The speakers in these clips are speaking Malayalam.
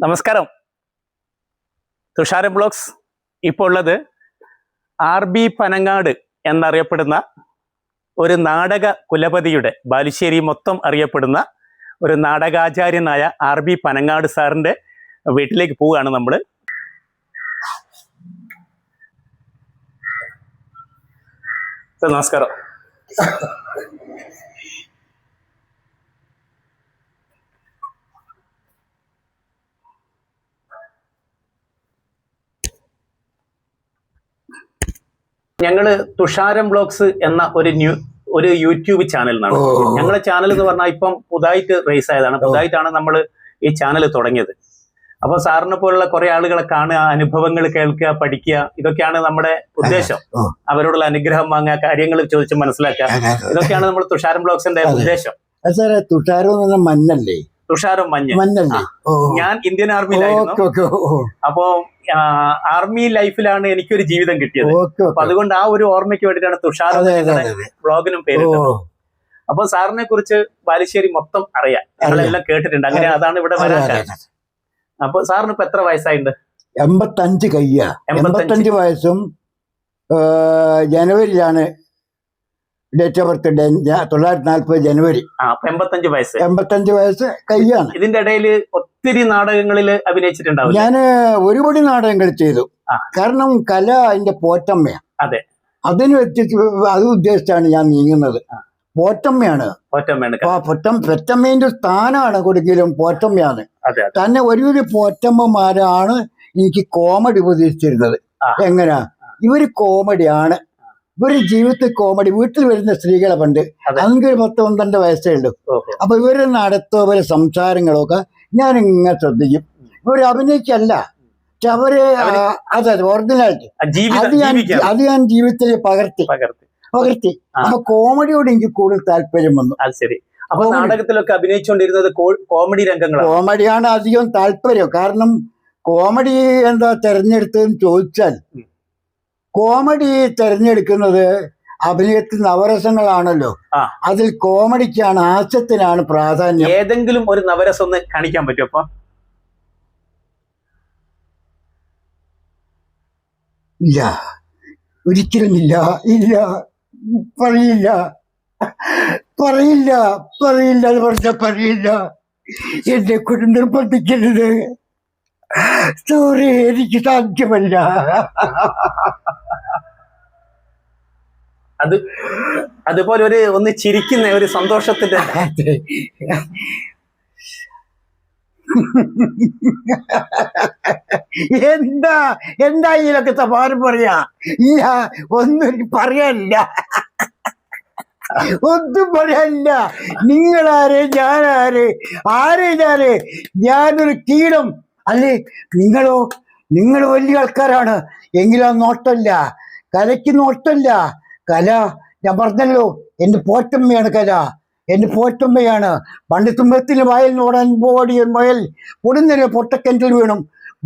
നമസ്കാരം. തുഷാരം ബ്ലോഗ്സ് ഇപ്പോൾ ഉള്ളത് RB പനങ്ങാട് എന്നറിയപ്പെടുന്ന ഒരു നാടക കുലപതിയുടെ, ബാലുശ്ശേരി മൊത്തം അറിയപ്പെടുന്ന ഒരു നാടകാചാര്യനായ RB പനങ്ങാട് സാറിൻ്റെ വീട്ടിലേക്ക് പോവുകയാണ് നമ്മൾ. നമസ്കാരം. ഞങ്ങള് തുഷാരം ബ്ലോഗ്സ് എന്ന ഒരു യൂട്യൂബ് ചാനലിനാണ്. ഞങ്ങളുടെ ചാനൽ എന്ന് പറഞ്ഞാൽ ഇപ്പം പുതുതായിട്ട് റേസ് ആയതാണ്. പുതുതായിട്ടാണ് നമ്മൾ ഈ ചാനൽ തുടങ്ങിയത്. അപ്പൊ സാറിനെ പോലുള്ള കുറെ ആളുകളെ കാണുക, അനുഭവങ്ങൾ കേൾക്കുക, പഠിക്കുക, ഇതൊക്കെയാണ് നമ്മുടെ ഉദ്ദേശം. അവരോടുള്ള അനുഗ്രഹം വാങ്ങുക, കാര്യങ്ങൾ ചോദിച്ച് മനസ്സിലാക്കുക, ഇതൊക്കെയാണ് നമ്മൾ തുഷാരം ബ്ലോഗ്സിന്റെ ഉദ്ദേശം. തുഷാരം മഞ്ഞല്ലേ? തുഷാരം മഞ്ഞല്ലേ? ഞാൻ ഇന്ത്യൻ ആർമിയിലായിരുന്നു. അപ്പോ ആർമി ലൈഫിലാണ് എനിക്കൊരു ജീവിതം കിട്ടിയത്. അപ്പൊ അതുകൊണ്ട് ആ ഒരു ഓർമ്മയ്ക്ക് വേണ്ടിയിട്ടാണ് തുഷാരം ബ്ലോഗിനും പേര്. അപ്പൊ സാറിനെ കുറിച്ച് ബാലുശ്ശേരി മൊത്തം അറിയാം, ഞങ്ങളെല്ലാം കേട്ടിട്ടുണ്ട്. അങ്ങനെ അതാണ് ഇവിടെ വരാൻ കാരണം. അപ്പൊ സാറിന് ഇപ്പൊ എത്ര വയസ്സായിട്ടുണ്ട്? 85 കഴിയാ. 85 വയസ്സും ജനുവരിയിലാണ് ഡേറ്റ് ഓഫ് ബർത്ത്. 1940 ജനുവരി. 85 വയസ്സ് കഴിയാണ്. ഇതിന്റെ ഇടയിൽ ഒത്തിരി നാടകങ്ങളിൽ അഭിനയിച്ചിട്ടുണ്ടാവും. ഞാൻ ഒരുപാട് നാടകങ്ങൾ ചെയ്തു. കാരണം കല അതിന്റെ പോറ്റമ്മയാണ്. അതെ, അതിന് അത് ഉദ്ദേശിച്ചാണ് ഞാൻ നീങ്ങുന്നത്. പോറ്റമ്മയാണ്. പെറ്റമ്മേന്റെ സ്ഥാനമാണ് കൊടുക്കലും പോറ്റമ്മയാണ്. തന്നെ ഒരു പോറ്റമ്മമാരാണ് എനിക്ക് കോമഡി ഉപദേശിച്ചിരുന്നത്. എങ്ങനെയാ ഇവര് കോമഡിയാണ്, ഇവര് ജീവിതത്തിൽ കോമഡി. വീട്ടിൽ വരുന്ന സ്ത്രീകളെ പണ്ട് അതൊക്കെ 10-12 വയസ്സേ ഉള്ളൂ. അപ്പൊ ഇവര് നടത്തോ ഇവരെ സംസാരങ്ങളൊക്കെ ഞാൻ ഇങ്ങനെ ശ്രദ്ധിക്കും. ഇവര് അഭിനയിക്കല്ല, അവര് അതെ ഒറിജിനാലിറ്റി അത് ഞാൻ ജീവിതത്തിൽ പകർത്തി. അപ്പൊ കോമഡിയോട് എനിക്ക് കൂടുതൽ താല്പര്യം വന്നു. അത് ശരി. അപ്പൊ നാടകത്തിലൊക്കെ അഭിനയിച്ചുകൊണ്ടിരുന്നത് കോമഡി രംഗങ്ങളാണ്. കോമഡിയാണ് അധികം താല്പര്യം. കാരണം കോമഡി എന്താ തെരഞ്ഞെടുത്തതെന്ന് ചോദിച്ചാൽ, കോമഡി തെരഞ്ഞെടുക്കുന്നത് അഭിനയത്തിൽ നവരസങ്ങളാണല്ലോ. അതിൽ കോമഡിക്കാണ്, ഹാസ്യത്തിനാണ് പ്രാധാന്യം. ഏതെങ്കിലും ഒരു നവരസം ഒന്ന് കാണിക്കാൻ പറ്റുമോ? അപ്പൊ ഇല്ല, ഒരിക്കലും ഇല്ല. പറയില്ല അത് പറയില്ല. എന്നെ കൊണ്ട് നിർബന്ധിക്കരുത്. സോറി, എനിക്ക് സാധ്യമല്ല. അതുപോലെ ഒന്ന് ചിരിക്കുന്ന ഒരു സന്തോഷത്തിന്റെ എന്താ ഇതിലൊക്കെ സമാനം പറയാ? ഇല്ല, ഒന്നും പറയാനില്ല, ഒന്നും പറയാനില്ല. നിങ്ങളാര്, ഞാനാര്, ഞാനൊരു കീടം അല്ലേ? നിങ്ങൾ വലിയ ആൾക്കാരാണ്. എങ്കിലും നോട്ടല്ല, കലയ്ക്ക് നോട്ടല്ല. കല ഞാൻ പറഞ്ഞല്ലോ, എന്റെ പോറ്റമ്മയാണ് കല, എന്റെ പോറ്റമ്മയാണ്. പണ്ട് തുമ്പത്തിന് വയൽ ഓടാൻ ഓടിയ മുയൽ പൊടുന്നതിന് പൊട്ടക്കിണറ്റിൽ വീണും.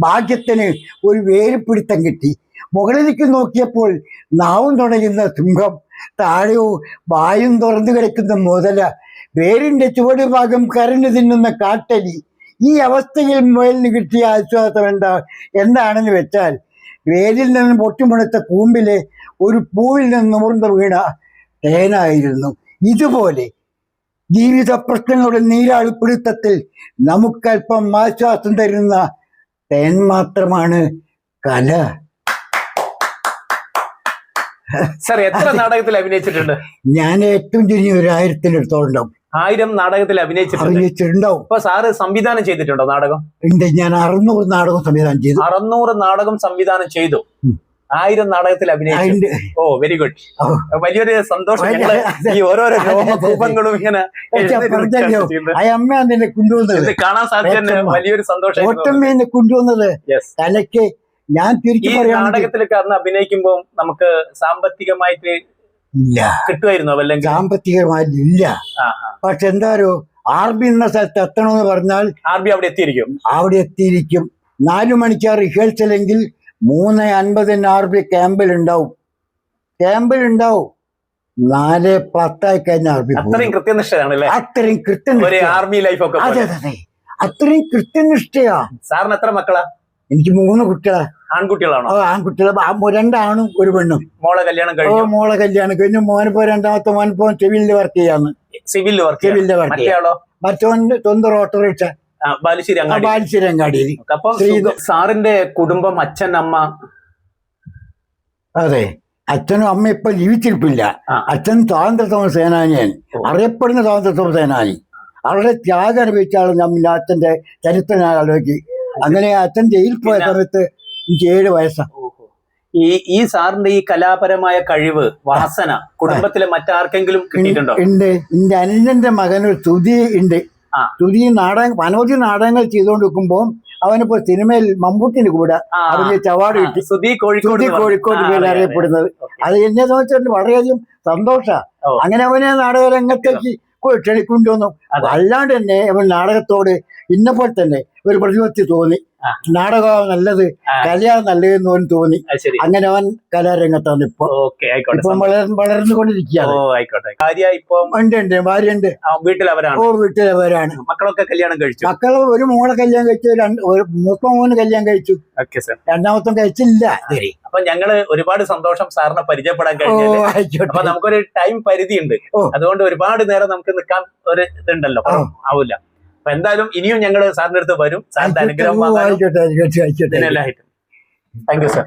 ഭാഗ്യത്തിന് ഒരു വേരുപിടുത്തം കിട്ടി. മുകളിലേക്ക് നോക്കിയപ്പോൾ നാവും തുടങ്ങുന്ന സിംഹം, താഴെയോ വായും തുറന്നു കിടക്കുന്ന മുതല, വേരിന്റെ ചുവട് ഭാഗം കരഞ്ഞു തിന്നുന്ന കാട്ടലി. ഈ അവസ്ഥയിൽ മുയലിന് കിട്ടിയ ആശ്വാസം എന്താണെന്ന് വെച്ചാൽ, വേരിൽ നിന്ന് പൊട്ടിമുണത്ത കൂമ്പിലെ ഒരു പൂവിൽ നിന്ന് നുകർന്നു വീണ തേനായിരുന്നു. ഇതുപോലെ ജീവിത പ്രശ്നങ്ങളുടെ നീരാളിപ്പിടുത്തത്തിൽ നമുക്കല്പം ആശ്വാസം തരുന്ന തേൻ മാത്രമാണ് കല. സാർ എത്ര നാടകത്തിൽ അഭിനയിച്ചിട്ടുണ്ട്? ഞാൻ ഏറ്റവും ചുരുങ്ങി 1000-ത്തോളം 1000 നാടകത്തിൽ അഭിനയിച്ചിട്ടുണ്ടാവും. ഇപ്പൊ സാറ് സംവിധാനം ചെയ്തിട്ടുണ്ടോ നാടകം? ഉണ്ട്, ഞാൻ 600 നാടകം സംവിധാനം ചെയ്തു. 600 നാടകം സംവിധാനം ചെയ്തു. 1000 നാടകത്തിൽ അഭിനയിച്ചു. ഓ, വെരി ഗുഡ്. വലിയൊരു സന്തോഷം. ഈ ഓരോരോ രോമകൂപങ്ങളും ഇങ്ങനെ കൊണ്ടുവന്നത് കാണാൻ സാധിച്ചത് വലിയൊരു സന്തോഷം. കൊണ്ടുവന്നത് തലയ്ക്ക്. ഞാൻ ഈ നാടകത്തിലൊക്കെ അന്ന് അഭിനയിക്കുമ്പോ നമുക്ക് സാമ്പത്തികമായിട്ട് കിട്ടുമായിരുന്നു? അല്ലെങ്കിൽ സാമ്പത്തികമായിട്ട് ഇല്ല. പക്ഷെ എന്തായാലും RB എന്ന സ്ഥലത്ത് എത്തണമെന്ന് പറഞ്ഞാൽ RB അവിടെ എത്തിയിരിക്കും. 4 മണിക്കാർ റിഹേഴ്സലെങ്കിൽ 3:50 RB ക്യാമ്പിലുണ്ടാവും. 4:10 കഴിഞ്ഞ RB. അത്രയും കൃത്യനിഷ്ഠരാണല്ലേ? അത്രയും കൃത്യം. ആർമി ലൈഫ് ഒക്കെ. അതെ. അത്രയും കൃത്യനിഷ്ഠയാ. സാറിന് എത്ര മക്കളാ? എനിക്ക് 3 കുട്ടികളാ. ആൺകുട്ടികളാണോ? ആൺകുട്ടികളെ 2 ആണും 1 പെണ്ണും. മോളെ കല്യാണം കഴിഞ്ഞു? മോളെ കല്യാണം കഴിഞ്ഞു. മോനിപ്പോ 2ാമത്തെ മോനിപ്പോ സിവിലിൽ വർക്ക് ചെയ്യാന്ന്. സിവിലിൽ വർക്ക്? സിവിലിൽ വർക്ക്. മറ്റേയാളോ? മറ്റോന്റെ സ്വന്തം ഓട്ടോറിക്ഷ ബാലുശ്ശേരി അങ്ങാടി. ബാലുശ്ശേരി അങ്ങാടിയിൽ. അപ്പൊ സാറിന്റെ കുടുംബം, അച്ഛൻ, അമ്മ? അതെ, അച്ഛനും അമ്മ ഇപ്പൊ ജീവിച്ചിരിപ്പില്ല. അച്ഛൻ സ്വാതന്ത്ര്യ സമര സേനാനിയൻ, അറിയപ്പെടുന്ന സ്വാതന്ത്ര്യ സമര സേനാനി. അവരുടെ ത്യാഗം അനുഭവിച്ച ആൾ ഞാൻ അച്ഛന്റെ ചരിത്രം ഞാൻ ആലോചിക്ക്. അങ്ങനെ അച്ഛൻ ജയിലിൽ പോയ സമയത്ത് എനിക്ക് 7 വയസ്സാണ്. ഈ സാറിന്റെ ഈ കലാപരമായ കഴിവ്, വാസന കുടുംബത്തിലെ മറ്റാർക്കെങ്കിലും കിട്ടിയിട്ടുണ്ടോ? ഉണ്ട്. എന്റെ അനുജന്റെ മകന് സ്തുതി ഉണ്ട്. സ്തുതി അനവധി നാടകങ്ങൾ ചെയ്തുകൊണ്ടിരിക്കുമ്പോൾ അവനിപ്പോ സിനിമയിൽ മമ്മൂട്ടിന്റെ കൂടെ അഭിനയിച്ച അവാർഡ് കിട്ടി. സ്തുതി കോഴിക്കോട് പേരിൽ അറിയപ്പെടുന്നത്. അത് എന്നെ സംബന്ധിച്ചിട്ട് വളരെയധികം സന്തോഷമാണ്. അങ്ങനെ അവനെ നാടക രംഗത്തേക്ക് ക്ഷണിക്കൊണ്ടുവന്നു. അല്ലാണ്ട് തന്നെ അവൻ നാടകത്തോട് ഇന്നപ്പോൾ തന്നെ ഒരു പ്രതിപത്തി തോന്നി. നാടകം നല്ലത്, കലയാണ് നല്ലതെന്ന് അവൻ തോന്നി. അങ്ങനെ അവൻ കലാരംഗത്താണ് ഇപ്പൊ വളർന്നുകൊണ്ടിരിക്കുകയാണ്. ഉണ്ട്, ഭാര്യയുണ്ട്, വീട്ടിലവരാണ്. മക്കളൊക്കെ കല്യാണം കഴിച്ചു? മക്കൾ ഒരു മോളെ കല്യാണം കഴിച്ചു, മൂത്ത മോന് കല്യാണം കഴിച്ചു, 2ാമത്തെ കഴിച്ചില്ല. അപ്പൊ ഞങ്ങള് ഒരുപാട് സന്തോഷം സാറിനെ പരിചയപ്പെടാൻ കഴിഞ്ഞു. അപ്പൊ നമുക്കൊരു ടൈം പരിധി ഉണ്ട്, അതുകൊണ്ട് ഒരുപാട് നേരം നമുക്ക് നിൽക്കാൻ ഒരു ഇതുണ്ടല്ലോ, ആവില്ല. അപ്പൊ എന്തായാലും ഇനിയും ഞങ്ങള് സാറിന്റെ അടുത്ത് വരും. സാറിന്റെ അനുഗ്രഹം. Thank you sir.